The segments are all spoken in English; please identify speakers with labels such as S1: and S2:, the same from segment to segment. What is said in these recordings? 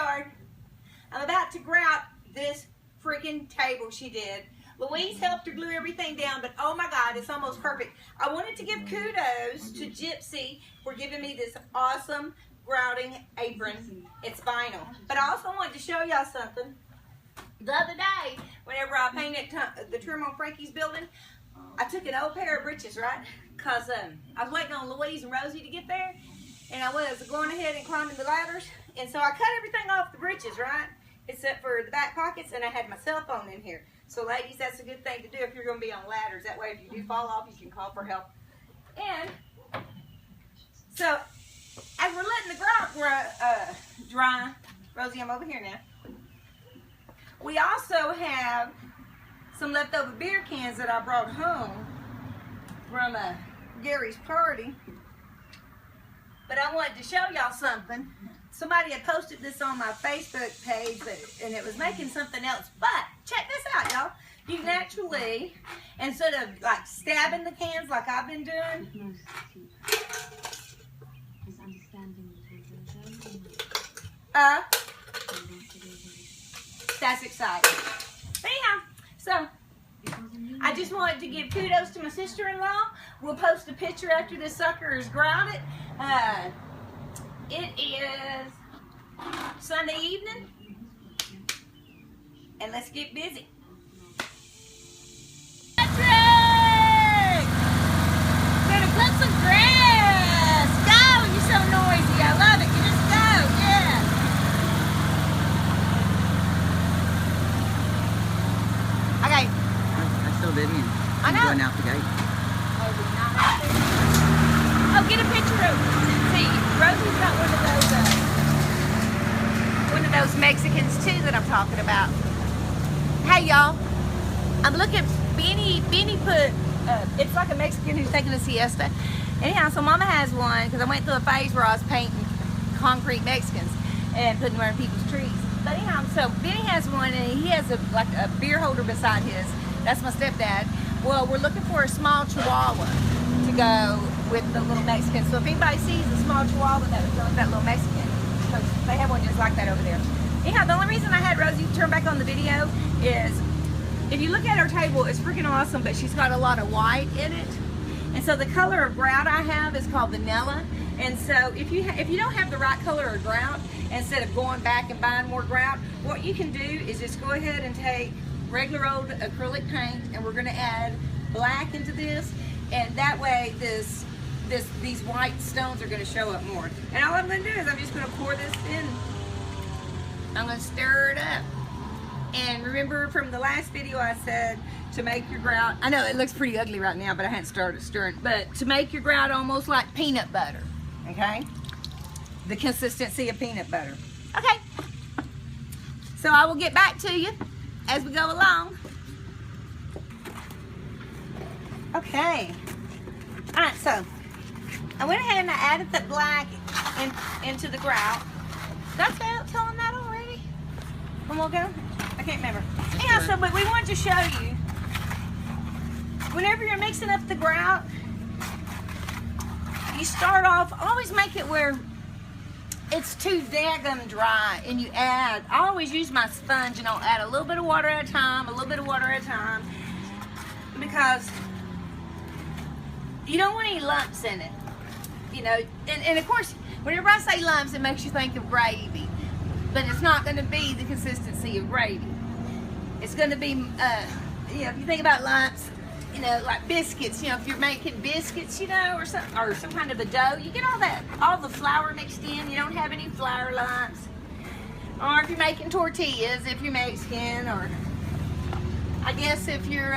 S1: yard. I'm about to grout this freaking table she did. Louise helped her glue everything down, but oh my God, it's almost perfect. I wanted to give kudos to Gypsy for giving me this awesome grouting apron. It's vinyl. But I also wanted to show y'all something. The other day, whenever I painted the trim on Frankie's building, I took an old pair of breeches, right? Because I was waiting on Louise and Rosie to get there, and I was going ahead and climbing the ladders, and so I cut everything off the breeches, right? Except for the back pockets, and I had my cell phone in here. So ladies, that's a good thing to do if you're going to be on ladders. That way, if you do fall off, you can call for help. And so, as we're letting the grout dry, Rosie, I'm over here now. We also have some leftover beer cans that I brought home from Gary's party. But I wanted to show y'all something. Somebody had posted this on my Facebook page, and it was making something else. But check this out, y'all. You can actually, instead of like stabbing the cans like I've been doing, that's exciting. But anyhow, so I just wanted to give kudos to my sister-in-law. We'll post a picture after this sucker is grouted. It is Sunday evening, and let's get busy. Patrick! Gonna cut some grass. Go! You're so noisy. I love it. You just go. Yeah. Okay.
S2: I still didn't.
S1: I know.
S2: Going out the gate.
S1: Oh, get a picture of. See, Rosie's got one of those Mexicans too that I'm talking about. Hey y'all, I'm looking. Benny put. It's like a Mexican who's taking a siesta. Anyhow, so Mama has one because I went through a phase where I was painting concrete Mexicans and putting them around people's trees. But anyhow, so Benny has one, and he has like a beer holder beside his. That's my stepdad. Well, we're looking for a small Chihuahua to go with the little Mexican. So if anybody sees a small Chihuahua that was like that little Mexican, because they have one just like that over there. Anyhow, the only reason I had Rosie turn back on the video is if you look at her table, it's freaking awesome, but she's got a lot of white in it. And so the color of grout I have is called vanilla. And so if you don't have the right color of grout, instead of going back and buying more grout, what you can do is just go ahead and take regular old acrylic paint, and we're going to add black into this, and that way these white stones are going to show up more. And all I'm going to do is I'm just going to pour this in. I'm going to stir it up. And remember from the last video I said to make your grout, I know it looks pretty ugly right now, but I hadn't started stirring, but to make your grout almost like peanut butter, okay? The consistency of peanut butter. Okay. So I will get back to you as we go along. Okay. All right, so I went ahead and I added the black into the grout. Did I tell them that already? A while ago? I can't remember. Yeah, so but we wanted to show you, whenever you're mixing up the grout, you start off, always make it where it's too daggum dry, and you add, I always use my sponge and I'll add a little bit of water at a time, because you don't want any lumps in it, you know, and of course, whenever I say lumps, it makes you think of gravy, but it's not going to be the consistency of gravy. It's going to be, you know, if you think about lumps, you know, like biscuits, you know, if you're making biscuits, you know, or some kind of a dough, you get all the flour mixed in, you don't have any flour lumps. Or if you're making tortillas, if you're Mexican, or I guess if you're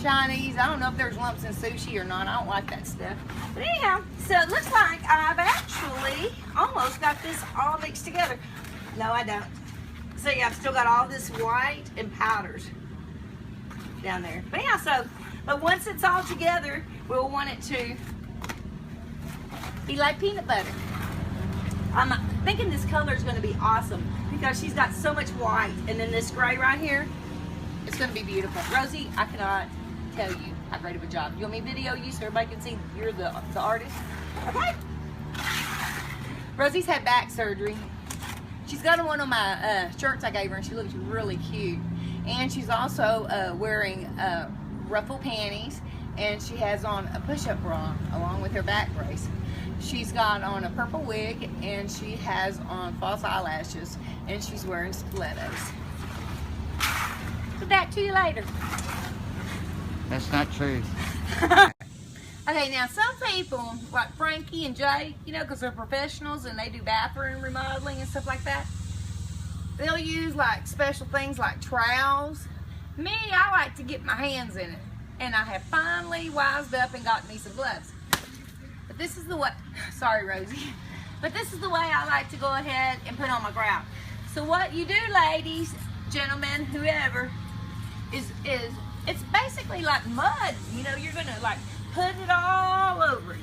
S1: Chinese, I don't know if there's lumps in sushi or not, I don't like that stuff. But anyhow, so it looks like I've actually almost got this all mixed together. No, I don't. See, I've still got all this white and powders down there. But yeah, but once it's all together, we'll want it to be like peanut butter. I'm thinking this color is going to be awesome because she's got so much white, and then this gray right here, it's going to be beautiful. Rosie, I cannot tell you how great of a job. You want me to video you so everybody can see you're the artist? Okay. Rosie's had back surgery, She's got on one of my shirts I gave her, and she looks really cute. And she's also wearing ruffle panties, and she has on a push-up bra along with her back brace. She's got on a purple wig, and she has on false eyelashes, and she's wearing stilettos. So back to you later.
S2: That's not true.
S1: Okay, now some people, like Frankie and Jay, you know, because they're professionals and they do bathroom remodeling and stuff like that, they'll use like special things like trowels. Me, I like to get my hands in it. And I have finally wised up and gotten me some gloves. But this is the way, sorry Rosie, but this is the way I like to go ahead and put on my grout. So what you do, ladies, gentlemen, whoever, is it's basically like mud. You know, you're gonna like put it all over it.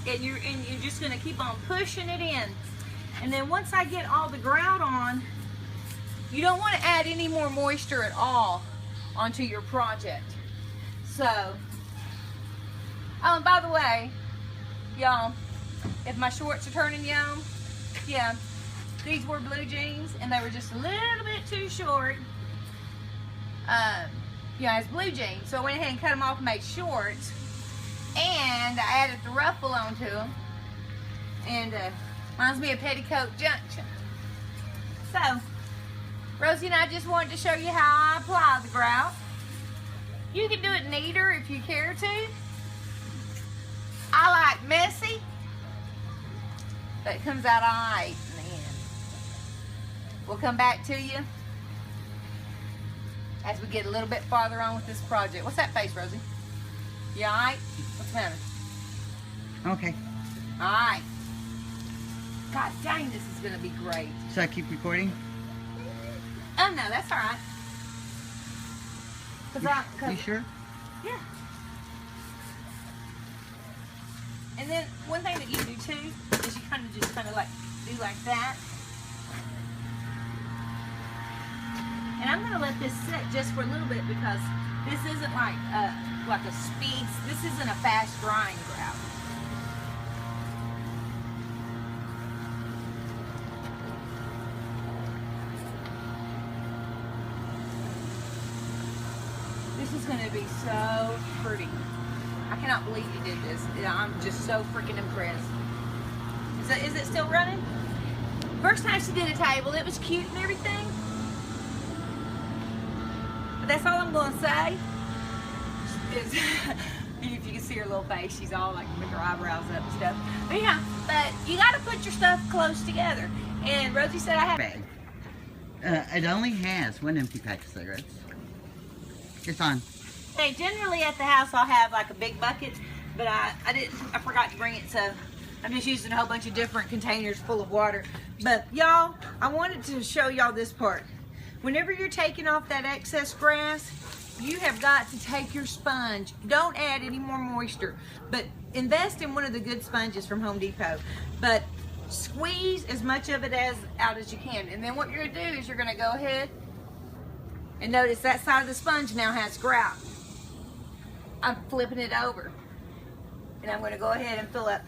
S1: And you're just gonna keep on pushing it in. And then once I get all the grout on, you don't want to add any more moisture at all onto your project. So, oh, and by the way, y'all, if my shorts are turning yellow, yeah, these were blue jeans and they were just a little bit too short. Yeah, it's blue jeans, so I went ahead and cut them off and made shorts, and I added the ruffle onto them, and reminds me of Petticoat Junction. So, Rosie and I just wanted to show you how I apply the grout. You can do it neater if you care to. I like messy, but it comes out alright in the end. We'll come back to you as we get a little bit farther on with this project. What's that face, Rosie? You alright? What's the matter?
S2: Okay.
S1: Alright. God dang, this is going to be great.
S2: So I keep recording?
S1: Oh no, that's alright.
S2: You sure?
S1: Yeah. And then one thing that you do too is you kind of like do like that. And I'm gonna let this sit just for a little bit because this isn't like a speed. This isn't a fast drying grout. This is gonna be so pretty. I cannot believe you did this. I'm just so freaking impressed. Is it still running? First time she did a table, it was cute and everything. But that's all I'm gonna say. Is if you can see her little face, she's all like with her eyebrows up and stuff. But yeah, but you gotta put your stuff close together. And Rosie said I have.
S2: Bag. It only has one empty pack of cigarettes. It's on.
S1: Hey, generally at the house I'll have like a big bucket, but I forgot to bring it, so I'm just using a whole bunch of different containers full of water. But y'all, I wanted to show y'all this part. Whenever you're taking off that excess grass, you have got to take your sponge. Don't add any more moisture, but invest in one of the good sponges from Home Depot. But squeeze as much of it out as you can. And then what you're gonna do is you're gonna go ahead and notice that side of the sponge now has grout. I'm flipping it over, and I'm going to go ahead and fill up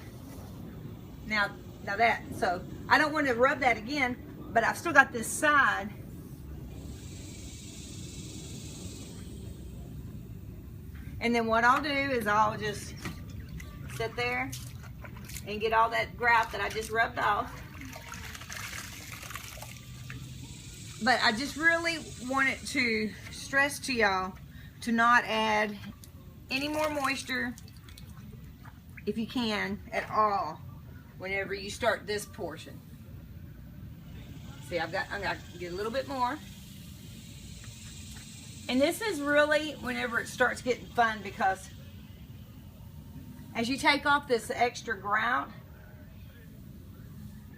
S1: now that. So I don't want to rub that again, but I've still got this side. And then what I'll do is I'll just sit there and get all that grout that I just rubbed off. But I just really wanted to stress to y'all to not add any more moisture, if you can, at all, whenever you start this portion. See, I'm gonna get a little bit more. And this is really whenever it starts getting fun, because as you take off this extra grout,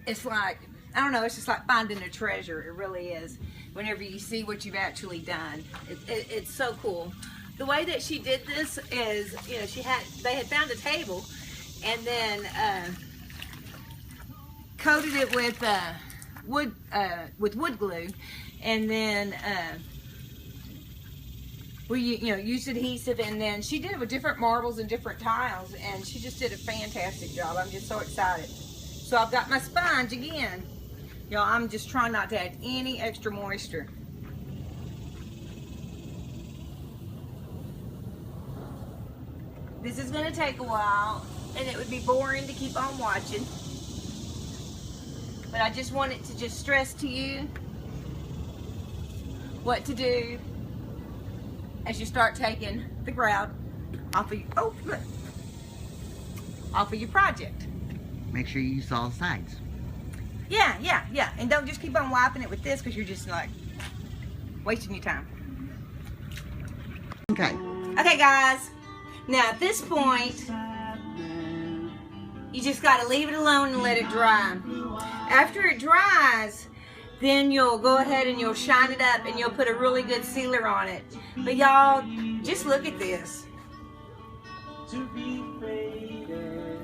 S1: it's like, I don't know, it's just like finding a treasure. It really is. Whenever you see what you've actually done, it's so cool. The way that she did this is, you know, they had found a table, and then coated it with wood glue, and then we used adhesive, and then she did it with different marbles and different tiles, and she just did a fantastic job. I'm just so excited. So I've got my sponge again. Y'all, I'm just trying not to add any extra moisture. This is going to take a while, and it would be boring to keep on watching. But I just wanted to just stress to you what to do as you start taking the grout off of your project.
S2: Make sure you use all the sides.
S1: Yeah. And don't just keep on wiping it with this, because you're just like wasting your time.
S2: Okay.
S1: Okay, guys. Now at this point, you just got to leave it alone and let it dry. After it dries, then you'll go ahead and you'll shine it up and you'll put a really good sealer on it. But y'all, just look at this.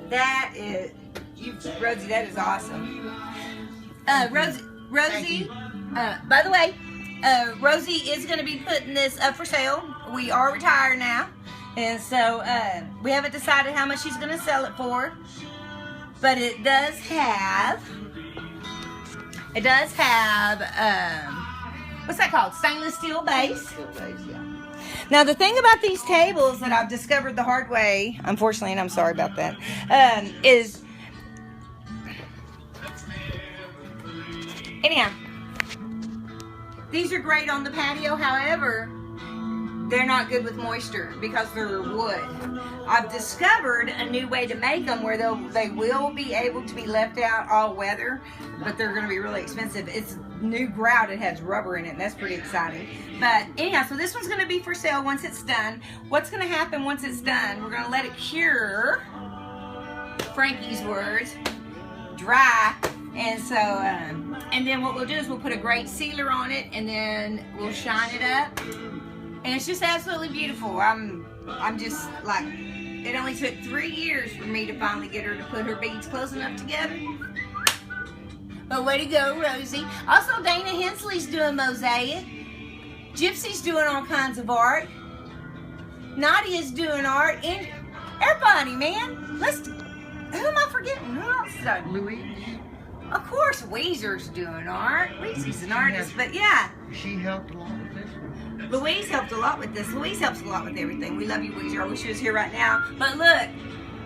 S1: That is, Rosie, that is awesome. Rosie, by the way, Rosie is going to be putting this up for sale. We are retired now, and so we haven't decided how much she's going to sell it for. But it does have what's that called? Stainless steel base.
S2: Yeah.
S1: Now the thing about these tables that I've discovered the hard way, unfortunately, and I'm sorry about that, is anyhow, these are great on the patio. However, they're not good with moisture because they're wood. I've discovered a new way to make them where they will be able to be left out all weather, but they're going to be really expensive. It's new grout. It has rubber in it, and that's pretty exciting. But anyhow, so this one's going to be for sale once it's done. What's going to happen once it's done? We're going to let it cure, Frankie's words, dry. And so, and then what we'll do is we'll put a great sealer on it, and then we'll shine it up. And it's just absolutely beautiful. I'm just like, it only took 3 years for me to finally get her to put her beads close enough together. But way to go, Rosie. Also, Dana Hensley's doing mosaic. Gypsy's doing all kinds of art. Nadia's doing art. And everybody, man. Who am I forgetting? Who else is that?
S2: Louise.
S1: Of course, Weezer's doing art. Weezer's an artist, but yeah.
S2: She helped a lot with this one.
S1: Louise helped a lot with this. Louise helps a lot with everything. We love you, Weezer. I wish she was here right now. But look,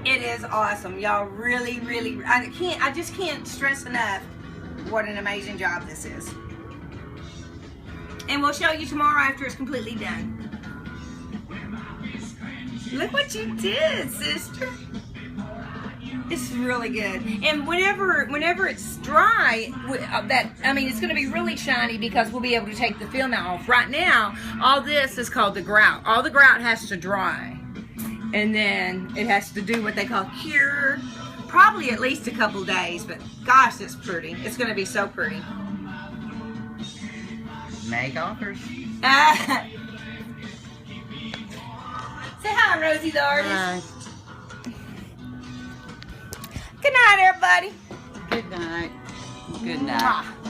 S1: it is awesome. Y'all really, I just can't stress enough what an amazing job this is. And we'll show you tomorrow after it's completely done. Look what you did, sister. It's really good. And whenever it's dry, it's going to be really shiny because we'll be able to take the film off. Right now, all this is called the grout. All the grout has to dry. And then it has to do what they call cure. Probably at least a couple days, but gosh, it's pretty. It's going to be so pretty.
S2: Make offers.
S1: Say hi, Rosie the artist.
S2: Hi.
S1: Good night, everybody.
S2: Good night. Good night.
S1: Mwah.